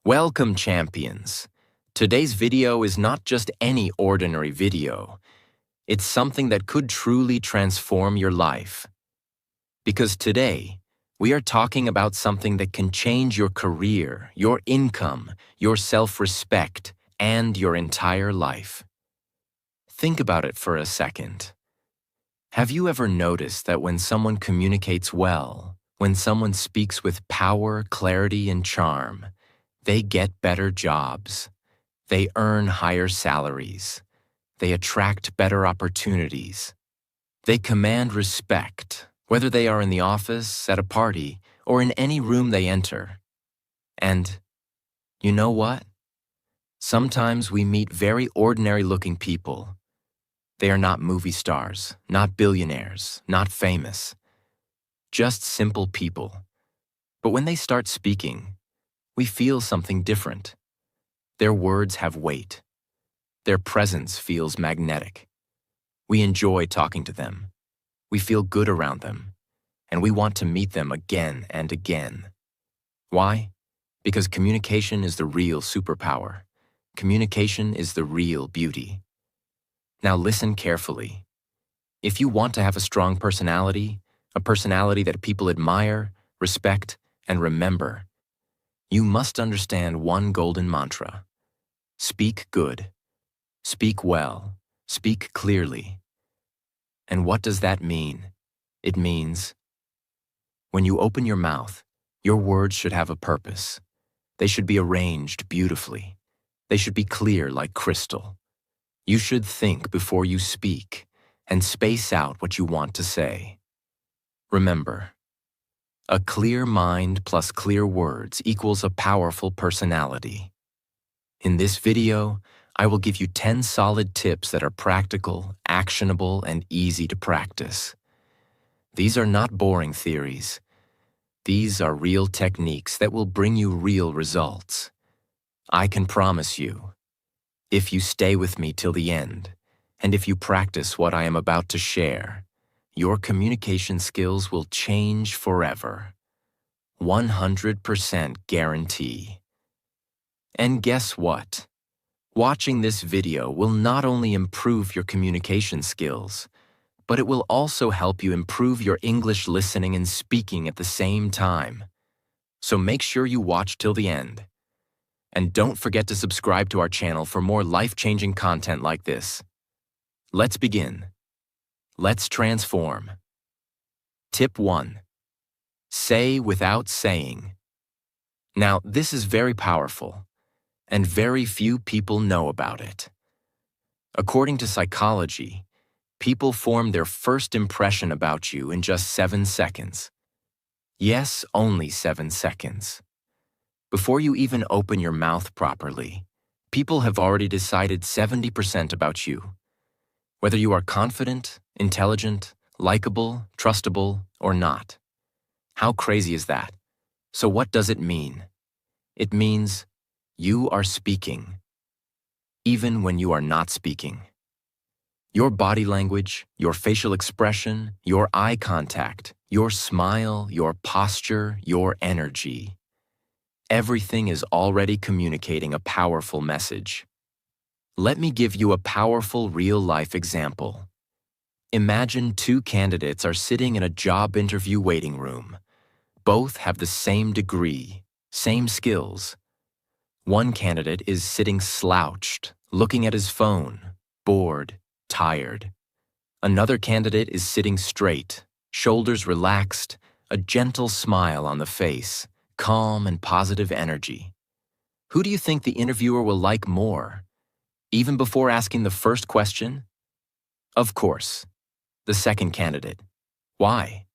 Welcome, champions. Today's video is not just any ordinary video. It's something that could truly transform your life. Because today, we are talking about something that can change your career, your income, your self-respect, and your entire life. Think about it for a second. Have you ever noticed that when someone communicates well, when someone speaks with power, clarity, and charm, they get better jobs, they earn higher salaries, they attract better opportunities, they command respect, whether they are in the office, at a party, or in any room they enter. And you know what? Sometimes we meet very ordinary-looking people. They are not movie stars, not billionaires, not famous, just simple people. But when they start speaking, we feel something different. Their words have weight. Their presence feels magnetic. We enjoy talking to them. We feel good around them. And we want to meet them again and again. Why? Because communication is the real superpower. Communication is the real beauty. Now listen carefully. If you want to have a strong personality, a personality that people admire, respect, and remember, you must understand one golden mantra. Speak good. Speak well. Speak clearly. And what does that mean? It means when you open your mouth, your words should have a purpose. They should be arranged beautifully. They should be clear like crystal. You should think before you speak and space out what you want to say. Remember, a clear mind plus clear words equals a powerful personality. In this video, I will give you 10 solid tips that are practical, actionable, and easy to practice. These are not boring theories. These are real techniques that will bring you real results. I can promise you, if you stay with me till the end, and if you practice what I am about to share, your communication skills will change forever. 100% guarantee. And guess what? Watching this video will not only improve your communication skills, but it will also help you improve your English listening and speaking at the same time. So make sure you watch till the end. And don't forget to subscribe to our channel for more life-changing content like this. Let's begin. Let's transform. Tip 1. Say without saying. Now, this is very powerful, and very few people know about it. According to psychology, people form their first impression about you in just 7 seconds. Yes, only 7 seconds. Before you even open your mouth properly, people have already decided 70% about you. Whether you are confident, intelligent, likable, trustable, or not. How crazy is that? So what does it mean? It means you are speaking, even when you are not speaking. Your body language, your facial expression, your eye contact, your smile, your posture, your energy. Everything is already communicating a powerful message. Let me give you a powerful real-life example. Imagine 2 candidates are sitting in a job interview waiting room. Both have the same degree, same skills. One candidate is sitting slouched, looking at his phone, bored, tired. Another candidate is sitting straight, shoulders relaxed, a gentle smile on the face, calm and positive energy. Who do you think the interviewer will like more? Even before asking the first question? Of course, the second candidate. Why?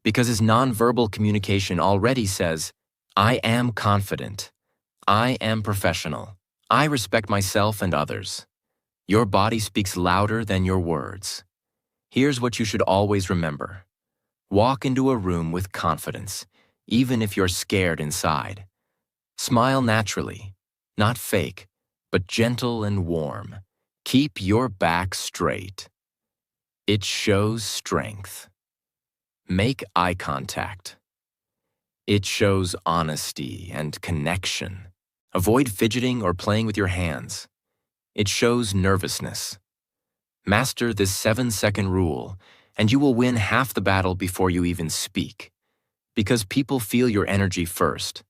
Because his nonverbal communication already says, I am confident. I am professional. I respect myself and others. Your body speaks louder than your words. Here's what you should always remember. Walk into a room with confidence, even if you're scared inside. Smile naturally, not fake, but gentle and warm. Keep your back straight. It shows strength. Make eye contact. It shows honesty and connection. Avoid fidgeting or playing with your hands. It shows nervousness. Master this 7-second rule, and you will win half the battle before you even speak. Because people feel your energy first.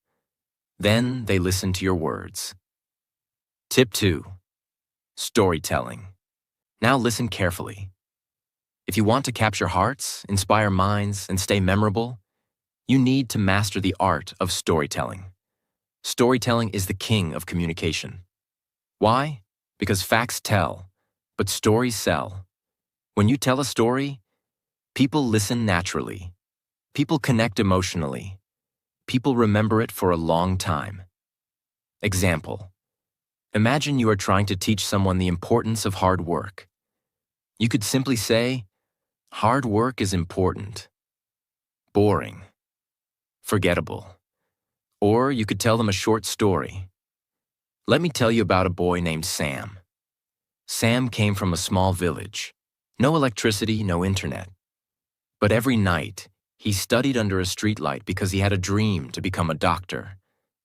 Then they listen to your words. Tip 2. Storytelling. Now listen carefully. If you want to capture hearts, inspire minds, and stay memorable, you need to master the art of storytelling. Storytelling is the king of communication. Why? Because facts tell, but stories sell. When you tell a story, people listen naturally. People connect emotionally. People remember it for a long time. Example. Imagine you are trying to teach someone the importance of hard work. You could simply say, hard work is important. Boring. Forgettable. Or you could tell them a short story. Let me tell you about a boy named Sam. Sam came from a small village. No electricity, no internet. But every night, he studied under a streetlight because he had a dream to become a doctor.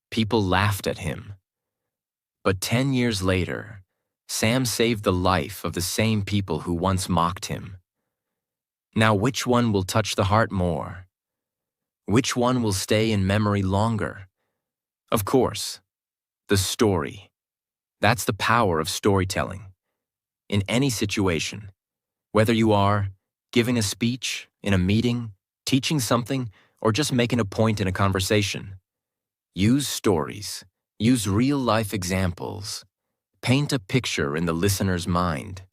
People laughed at him. But 10 years later, Sam saved the life of the same people who once mocked him. Now, which one will touch the heart more? Which one will stay in memory longer? Of course, the story. That's the power of storytelling. In any situation, whether you are giving a speech, in a meeting, teaching something, or just making a point in a conversation, use stories. Use real-life examples. Paint a picture in the listener's mind.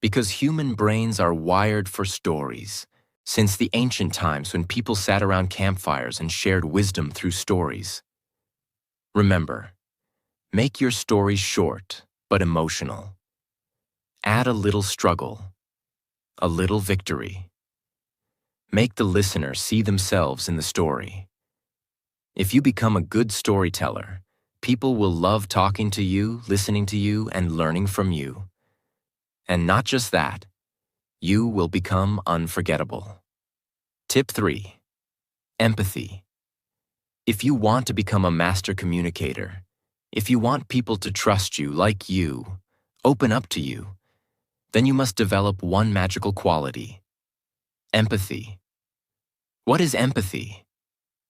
Because human brains are wired for stories. Since the ancient times when people sat around campfires and shared wisdom through stories. Remember, make your stories short but emotional. Add a little struggle, a little victory. Make the listener see themselves in the story. If you become a good storyteller, people will love talking to you, listening to you, and learning from you. And not just that, you will become unforgettable. Tip 3. Empathy. If you want to become a master communicator, if you want people to trust you, like you, open up to you, then you must develop one magical quality: empathy. What is empathy?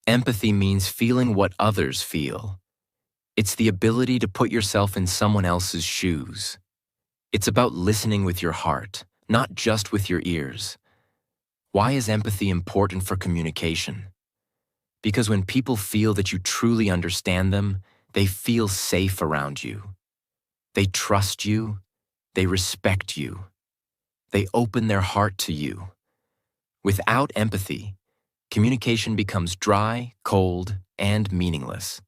Empathy means feeling what others feel. It's the ability to put yourself in someone else's shoes. It's about listening with your heart, not just with your ears. Why is empathy important for communication? Because when people feel that you truly understand them, they feel safe around you. They trust you. They respect you. They open their heart to you. Without empathy, communication becomes dry, cold, and meaningless.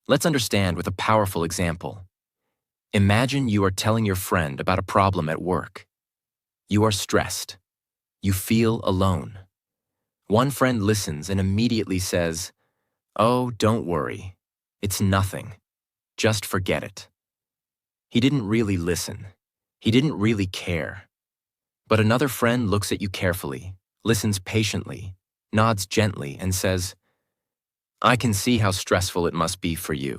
Let's understand with a powerful example. Imagine you are telling your friend about a problem at work. You are stressed. You feel alone. One friend listens and immediately says, "Oh, don't worry. It's nothing. Just forget it." He didn't really listen. He didn't really care. But another friend looks at you carefully, listens patiently, nods gently, and says, "I can see how stressful it must be for you.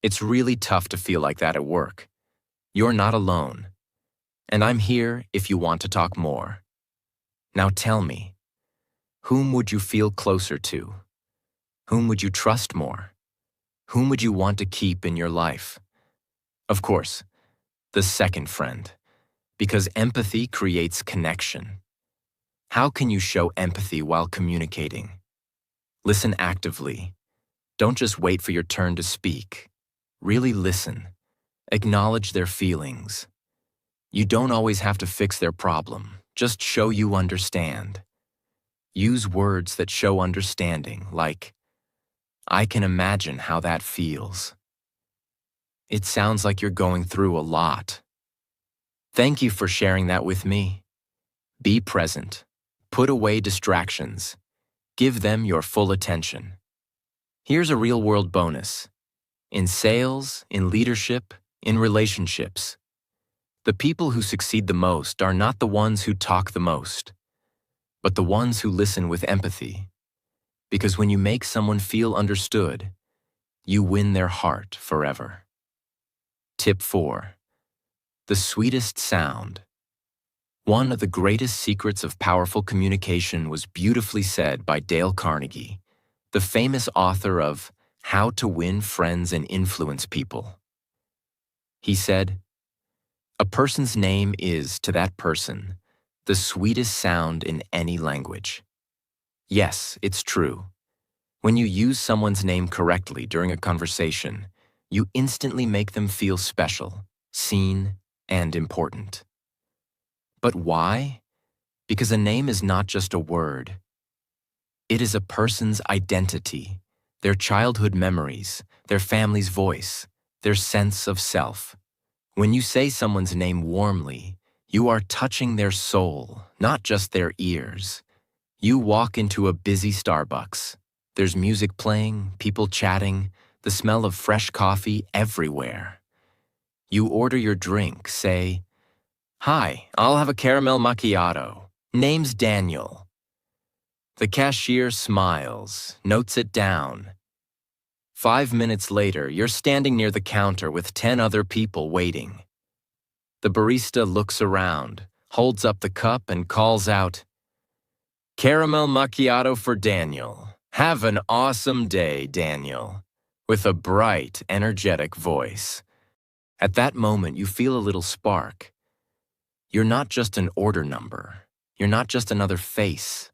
It's really tough to feel like that at work. You're not alone. And I'm here if you want to talk more. Now tell me, whom would you feel closer to? Whom would you trust more? Whom would you want to keep in your life?" Of course, the second friend, because empathy creates connection. How can you show empathy while communicating? Listen actively. Don't just wait for your turn to speak. Really listen. Acknowledge their feelings. You don't always have to fix their problem. Just show you understand. Use words that show understanding, like, "I can imagine how that feels. It sounds like you're going through a lot. Thank you for sharing that with me." Be present. Put away distractions. Give them your full attention. Here's a real-world bonus. In sales, in leadership, in relationships, the people who succeed the most are not the ones who talk the most, but the ones who listen with empathy. Because when you make someone feel understood, you win their heart forever. Tip 4. The sweetest sound. One of the greatest secrets of powerful communication was beautifully said by Dale Carnegie, the famous author of How to Win Friends and Influence People. He said, "A person's name is, to that person, the sweetest sound in any language." Yes, it's true. When you use someone's name correctly during a conversation, you instantly make them feel special, seen, and important. But why? Because a name is not just a word. It is a person's identity, their childhood memories, their family's voice, their sense of self. When you say someone's name warmly, you are touching their soul, not just their ears. You walk into a busy Starbucks. There's music playing, people chatting, the smell of fresh coffee everywhere. You order your drink, say, "Hi, I'll have a caramel macchiato. Name's Daniel." The cashier smiles, notes it down. 5 minutes later, you're standing near the counter with 10 other people waiting. The barista looks around, holds up the cup, and calls out, "Caramel macchiato for Daniel. Have an awesome day, Daniel," with a bright, energetic voice. At that moment, you feel a little spark. You're not just an order number. You're not just another face.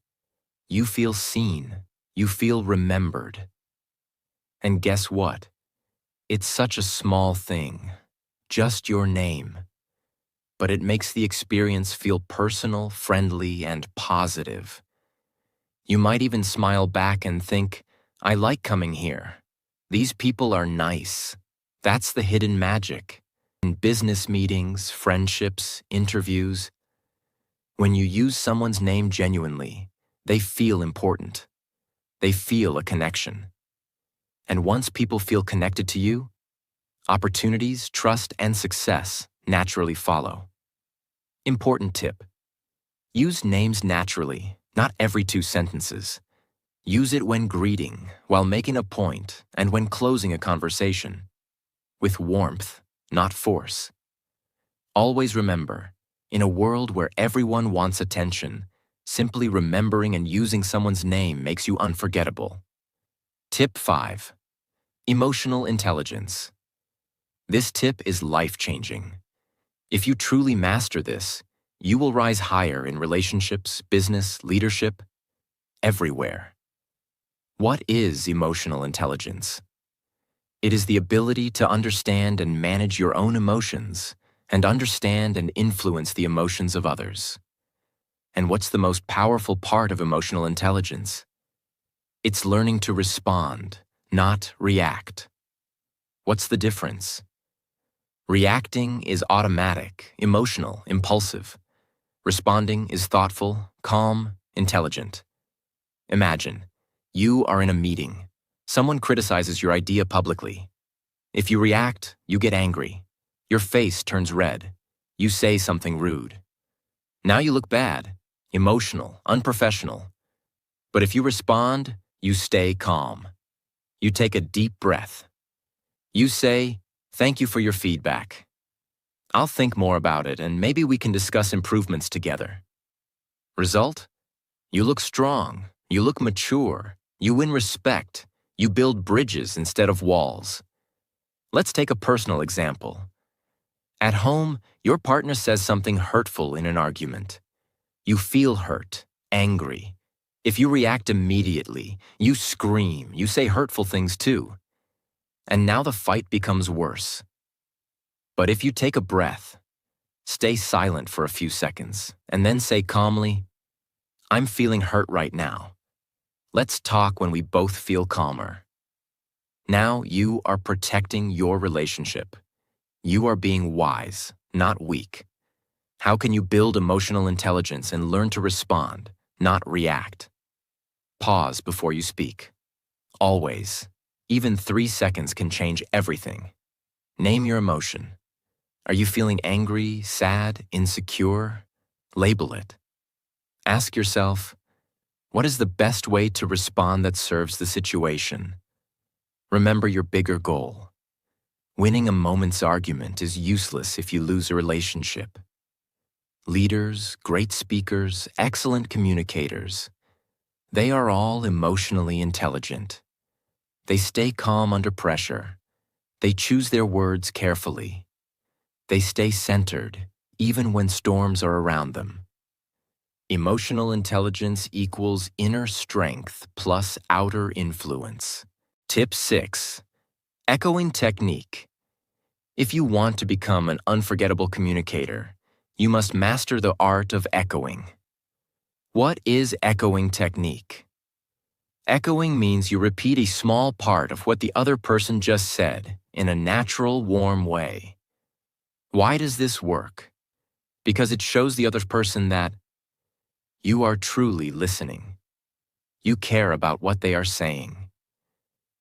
You feel seen. You feel remembered. And guess what? It's such a small thing, just your name. But it makes the experience feel personal, friendly, and positive. You might even smile back and think, "I like coming here. These people are nice." That's the hidden magic. In business meetings, friendships, interviews, when you use someone's name genuinely, they feel important. They feel a connection. And once people feel connected to you, opportunities, trust, and success naturally follow. Important tip: use names naturally, not every 2 sentences. Use it when greeting, while making a point, and when closing a conversation. With warmth, not force. Always remember, in a world where everyone wants attention, simply remembering and using someone's name makes you unforgettable. Tip 5. Emotional intelligence. This tip is life-changing. If you truly master this, you will rise higher in relationships, business, leadership, everywhere. What is emotional intelligence? It is the ability to understand and manage your own emotions, and understand and influence the emotions of others. And what's the most powerful part of emotional intelligence? It's learning to respond, not react. What's the difference? Reacting is automatic, emotional, impulsive. Responding is thoughtful, calm, intelligent. Imagine, you are in a meeting. Someone criticizes your idea publicly. If you react, you get angry. Your face turns red. You say something rude. Now you look bad, emotional, unprofessional. But if you respond, you stay calm. You take a deep breath. You say, "Thank you for your feedback. I'll think more about it, and maybe we can discuss improvements together." Result? You look strong. You look mature. You win respect. You build bridges instead of walls. Let's take a personal example. At home, your partner says something hurtful in an argument. You feel hurt, angry. If you react immediately, you scream, you say hurtful things too. And now the fight becomes worse. But if you take a breath, stay silent for a few seconds, and then say calmly, "I'm feeling hurt right now. Let's talk when we both feel calmer." Now you are protecting your relationship. You are being wise, not weak. How can you build emotional intelligence and learn to respond, not react? Pause before you speak. Always. Even 3 seconds can change everything. Name your emotion. Are you feeling angry, sad, insecure? Label it. Ask yourself, what is the best way to respond that serves the situation? Remember your bigger goal. Winning a moment's argument is useless if you lose a relationship. Leaders, great speakers, excellent communicators, they are all emotionally intelligent. They stay calm under pressure. They choose their words carefully. They stay centered, even when storms are around them. Emotional intelligence equals inner strength plus outer influence. Tip 6. Echoing technique. If you want to become an unforgettable communicator, you must master the art of echoing. What is echoing technique? Echoing means you repeat a small part of what the other person just said in a natural, warm way. Why does this work? Because it shows the other person that you are truly listening. You care about what they are saying.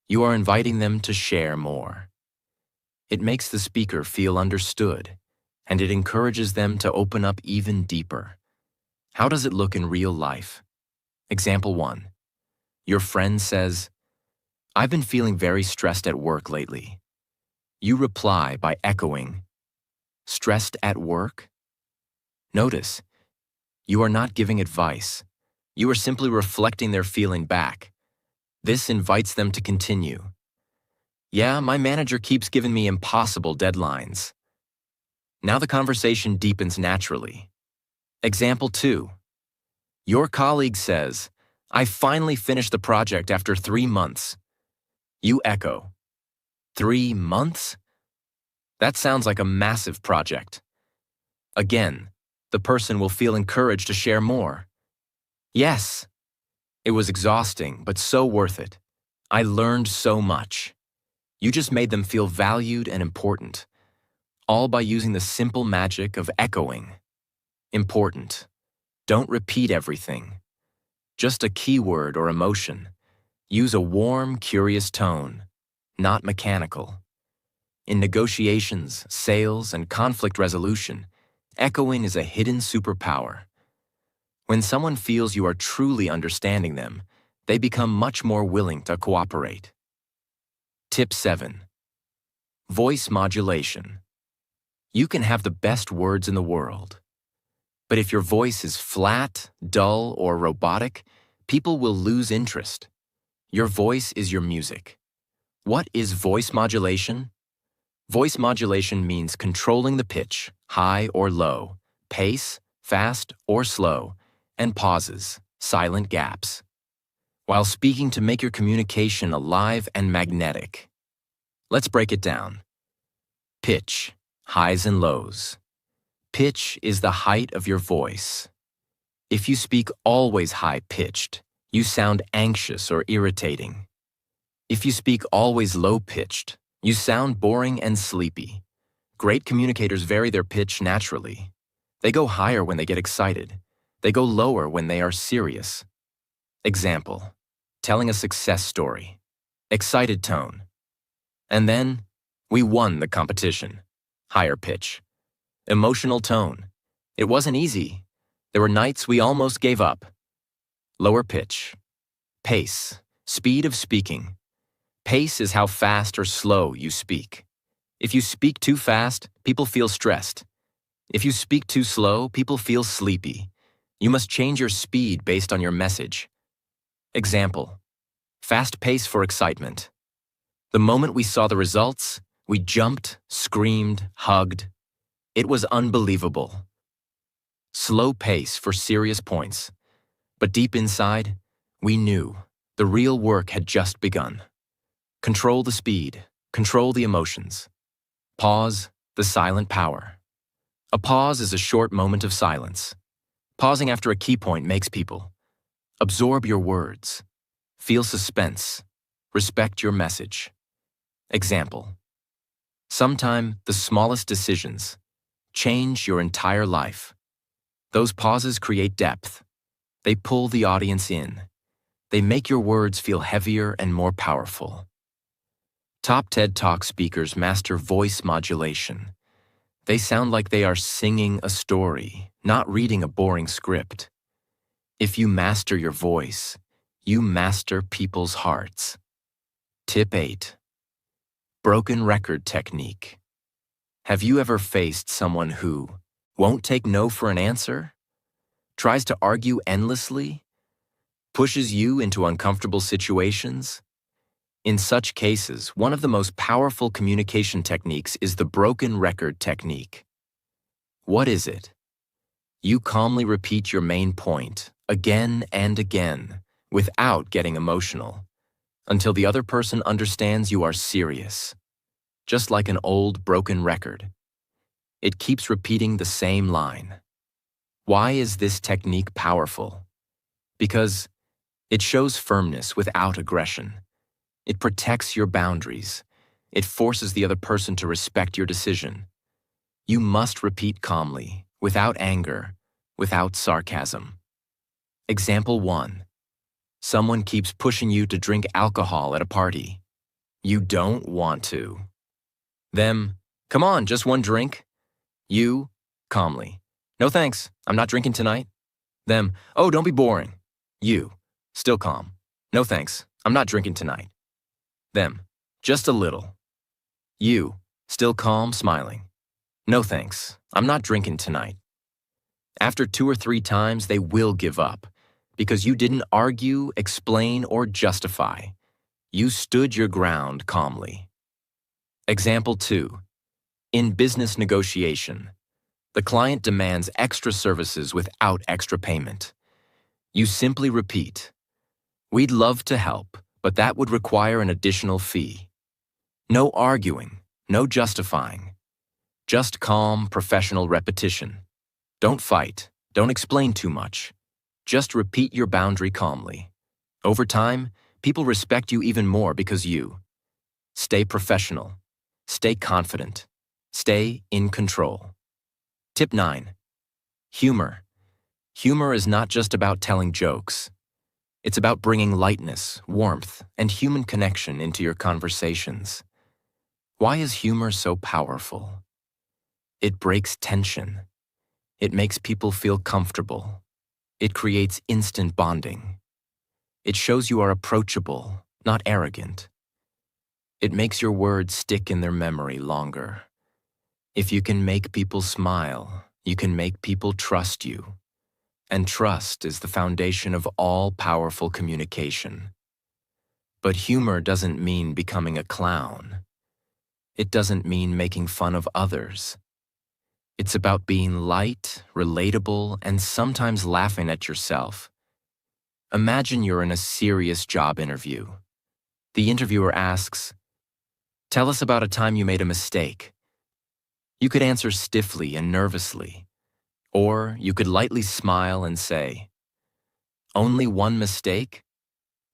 You are inviting them to share more. It makes the speaker feel understood, and it encourages them to open up even deeper. How does it look in real life? Example 1. Your friend says, "I've been feeling very stressed at work lately." You reply by echoing, "Stressed at work?" Notice, you are not giving advice. You are simply reflecting their feeling back. This invites them to continue. "Yeah, my manager keeps giving me impossible deadlines." Now the conversation deepens naturally. Example 2. Your colleague says, "I finally finished the project after 3 months." You echo, 3 months? That sounds like a massive project. Again, the person will feel encouraged to share more. "Yes, it was exhausting, but so worth it. I learned so much." You just made them feel valued and important, all by using the simple magic of echoing. Important. Don't repeat everything. Just a keyword or emotion. Use a warm, curious tone, not mechanical. In negotiations, sales, and conflict resolution, echoing is a hidden superpower. When someone feels you are truly understanding them, they become much more willing to cooperate. Tip 7. Voice modulation. You can have the best words in the world, but if your voice is flat, dull, or robotic, people will lose interest. Your voice is your music. What is voice modulation? Voice modulation means controlling the pitch, high or low, pace, fast or slow, and pauses, silent gaps, while speaking to make your communication alive and magnetic. Let's break it down. Pitch, highs and lows. Pitch is the height of your voice. If you speak always high-pitched, you sound anxious or irritating. If you speak always low-pitched, you sound boring and sleepy. Great communicators vary their pitch naturally. They go higher when they get excited. They go lower when they are serious. Example, telling a success story. Excited tone. And then, we won the competition. Higher pitch. Emotional tone. It wasn't easy. There were nights we almost gave up. Lower pitch. Pace. Speed of speaking. Pace is how fast or slow you speak. If you speak too fast, people feel stressed. If you speak too slow, people feel sleepy. You must change your speed based on your message. Example, fast pace for excitement. The moment we saw the results, we jumped, screamed, hugged. It was unbelievable. Slow pace for serious points. But deep inside, we knew the real work had just begun. Control the speed, control the emotions. Pause, the silent power. A pause is a short moment of silence. Pausing after a key point makes people absorb your words, feel suspense, respect your message. Example, sometime the smallest decisions change your entire life. Those pauses create depth. They pull the audience in. They make your words feel heavier and more powerful. Top TED Talk speakers master voice modulation. They sound like they are singing a story, not reading a boring script. If you master your voice, you master people's hearts. Tip 8. Broken record technique. Have you ever faced someone who won't take no for an answer, tries to argue endlessly, pushes you into uncomfortable situations? In such cases, one of the most powerful communication techniques is the broken record technique. What is it? You calmly repeat your main point again and again without getting emotional until the other person understands you are serious. Just like an old broken record, it keeps repeating the same line. Why is this technique powerful? Because it shows firmness without aggression. It protects your boundaries. It forces the other person to respect your decision. You must repeat calmly, without anger, without sarcasm. Example 1. Someone keeps pushing you to drink alcohol at a party. You don't want to. Them, come on, just one drink. You, calmly, no thanks, I'm not drinking tonight. Them, oh, don't be boring. You, still calm, no thanks, I'm not drinking tonight. Them, just a little. You, still calm, smiling. No thanks, I'm not drinking tonight. After 2 or 3 times, they will give up because you didn't argue, explain, or justify. You stood your ground calmly. Example 2. In business negotiation, the client demands extra services without extra payment. You simply repeat, "We'd love to help, but that would require an additional fee." No arguing, no justifying. Just calm, professional repetition. Don't fight, don't explain too much. Just repeat your boundary calmly. Over time, people respect you even more because you stay professional, stay confident, stay in control. Tip 9. Humor. Humor is not just about telling jokes. It's about bringing lightness, warmth, and human connection into your conversations. Why is humor so powerful? It breaks tension. It makes people feel comfortable. It creates instant bonding. It shows you are approachable, not arrogant. It makes your words stick in their memory longer. If you can make people smile, you can make people trust you. And trust is the foundation of all powerful communication. But humor doesn't mean becoming a clown. It doesn't mean making fun of others. It's about being light, relatable, and sometimes laughing at yourself. Imagine you're in a serious job interview. The interviewer asks, "Tell us about a time you made a mistake." You could answer stiffly and nervously, or you could lightly smile and say, "Only one mistake?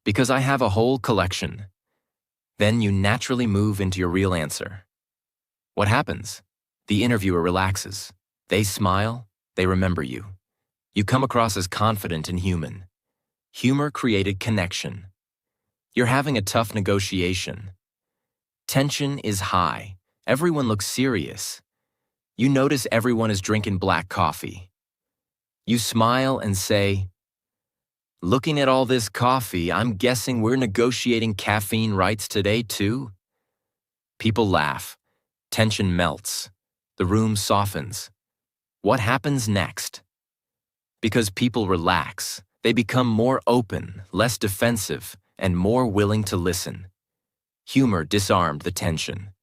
Because I have a whole collection." Then you naturally move into your real answer. What happens? The interviewer relaxes. They smile. They remember you. You come across as confident and human. Humor created connection. You're having a tough negotiation. Tension is high. Everyone looks serious. You notice everyone is drinking black coffee. You smile and say, "Looking at all this coffee, I'm guessing we're negotiating caffeine rights today too?" People laugh. Tension melts. The room softens. What happens next? Because people relax, they become more open, less defensive, and more willing to listen. Humor disarmed the tension.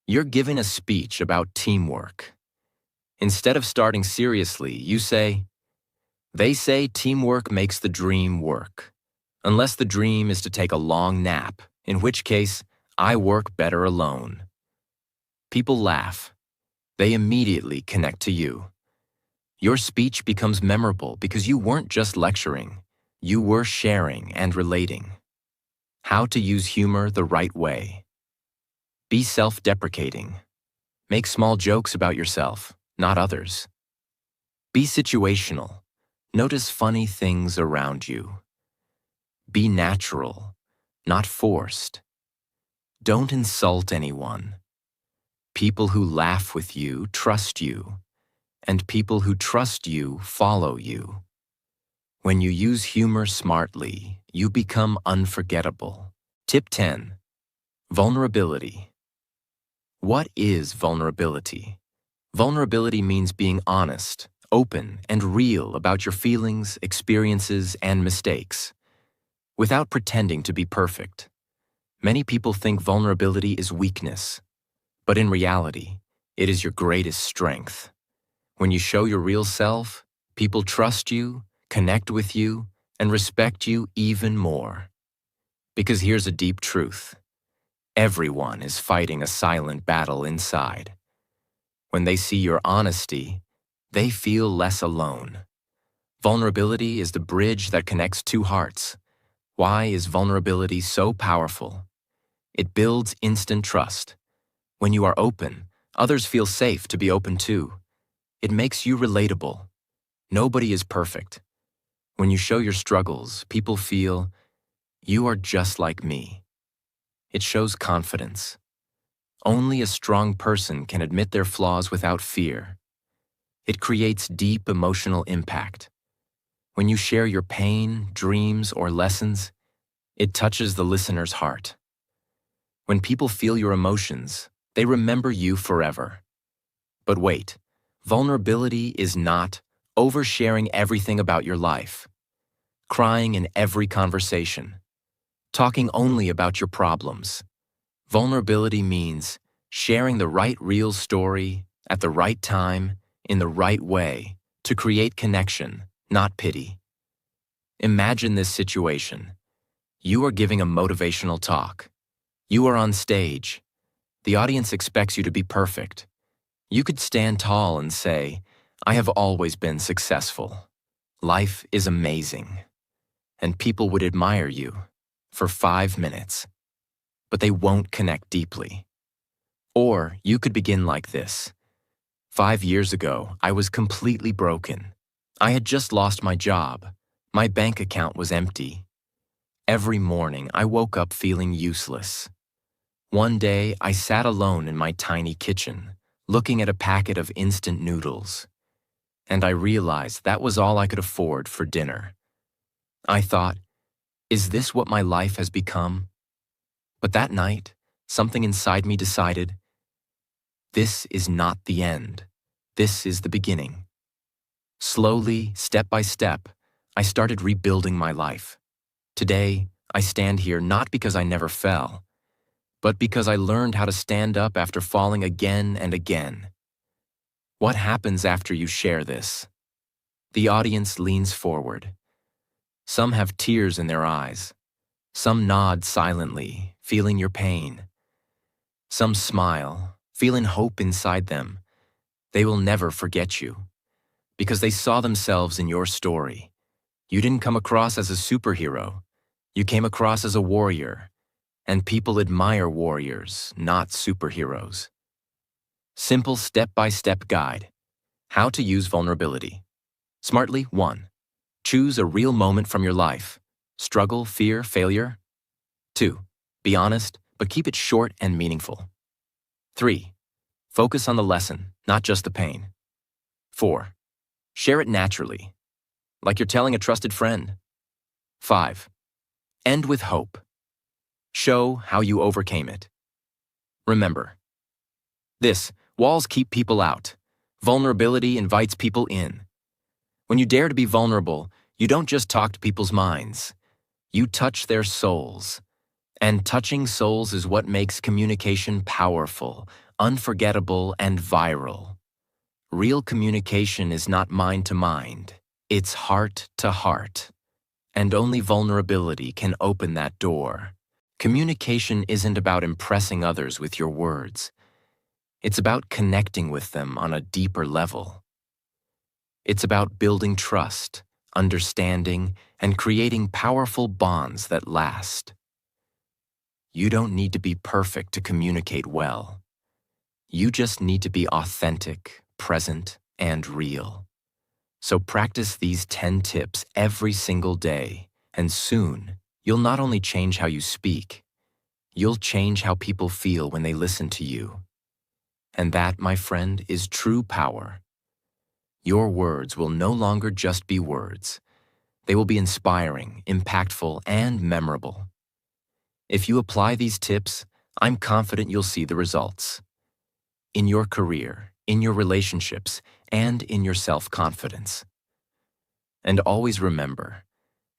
You're giving a speech about teamwork. Instead of starting seriously, you say, "They say teamwork makes the dream work. Unless the dream is to take a long nap, in which case, I work better alone." People laugh. They immediately connect to you. Your speech becomes memorable because you weren't just lecturing. You were sharing and relating. How to use humor the right way. Be self-deprecating. Make small jokes about yourself, not others. Be situational. Notice funny things around you. Be natural, not forced. Don't insult anyone. People who laugh with you trust you, and people who trust you follow you. When you use humor smartly, you become unforgettable. Tip 10. Vulnerability. What is vulnerability? Vulnerability means being honest, open, and real about your feelings, experiences, and mistakes, without pretending to be perfect. Many people think vulnerability is weakness, but in reality, it is your greatest strength. When you show your real self, people trust you, connect with you, and respect you even more. Because here's a deep truth. Everyone is fighting a silent battle inside. When they see your honesty, they feel less alone. Vulnerability is the bridge that connects two hearts. Why is vulnerability so powerful? It builds instant trust. When you are open, others feel safe to be open too. It makes you relatable. Nobody is perfect. When you show your struggles, people feel, you are just like me. It shows confidence. Only a strong person can admit their flaws without fear. It creates deep emotional impact. When you share your pain, dreams, or lessons, it touches the listener's heart. When people feel your emotions, they remember you forever. But wait, vulnerability is not oversharing everything about your life, crying in every conversation, talking only about your problems. Vulnerability means sharing the right real story at the right time, in the right way, to create connection, not pity. Imagine this situation. You are giving a motivational talk. You are on stage. The audience expects you to be perfect. You could stand tall and say, I have always been successful. Life is amazing. And people would admire you for 5 minutes, but they won't connect deeply. Or you could begin like this. 5 years ago, I was completely broken. I had just lost my job. My bank account was empty. Every morning, I woke up feeling useless. One day, I sat alone in my tiny kitchen, looking at a packet of instant noodles. And I realized that was all I could afford for dinner. I thought, is this what my life has become? But that night, something inside me decided, this is not the end. This is the beginning. Slowly, step by step, I started rebuilding my life. Today, I stand here not because I never fell, but because I learned how to stand up after falling again and again. What happens after you share this? The audience leans forward. Some have tears in their eyes. Some nod silently, feeling your pain. Some smile, feeling hope inside them. They will never forget you, because they saw themselves in your story. You didn't come across as a superhero. You came across as a warrior. And people admire warriors, not superheroes. Simple step-by-step guide. How to use vulnerability. Smartly, 1. Choose a real moment from your life. Struggle, fear, failure. 2. Be honest, but keep it short and meaningful. 3. Focus on the lesson, not just the pain. 4. Share it naturally, like you're telling a trusted friend. 5. End with hope. Show how you overcame it. Remember, walls keep people out. Vulnerability invites people in. When you dare to be vulnerable, you don't just talk to people's minds. You touch their souls. And touching souls is what makes communication powerful, unforgettable, and viral. Real communication is not mind to mind. It's heart to heart. And only vulnerability can open that door. Communication isn't about impressing others with your words. It's about connecting with them on a deeper level. It's about building trust, understanding, and creating powerful bonds that last. You don't need to be perfect to communicate well. You just need to be authentic, present, and real. So practice these 10 tips every single day, and soon, you'll not only change how you speak, you'll change how people feel when they listen to you. And that, my friend, is true power. Your words will no longer just be words. They will be inspiring, impactful, and memorable. If you apply these tips, I'm confident you'll see the results. in your career, in your relationships, and in your self-confidence. And always remember,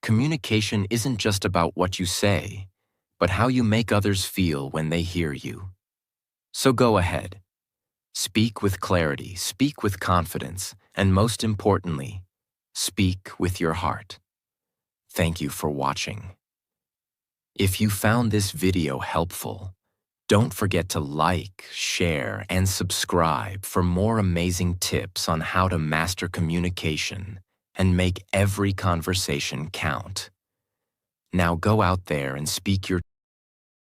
communication isn't just about what you say, but how you make others feel when they hear you. So go ahead. Speak with clarity, speak with confidence, and most importantly, speak with your heart. Thank you for watching. If you found this video helpful, don't forget to like, share, and subscribe for more amazing tips on how to master communication and make every conversation count. Now go out there and speak your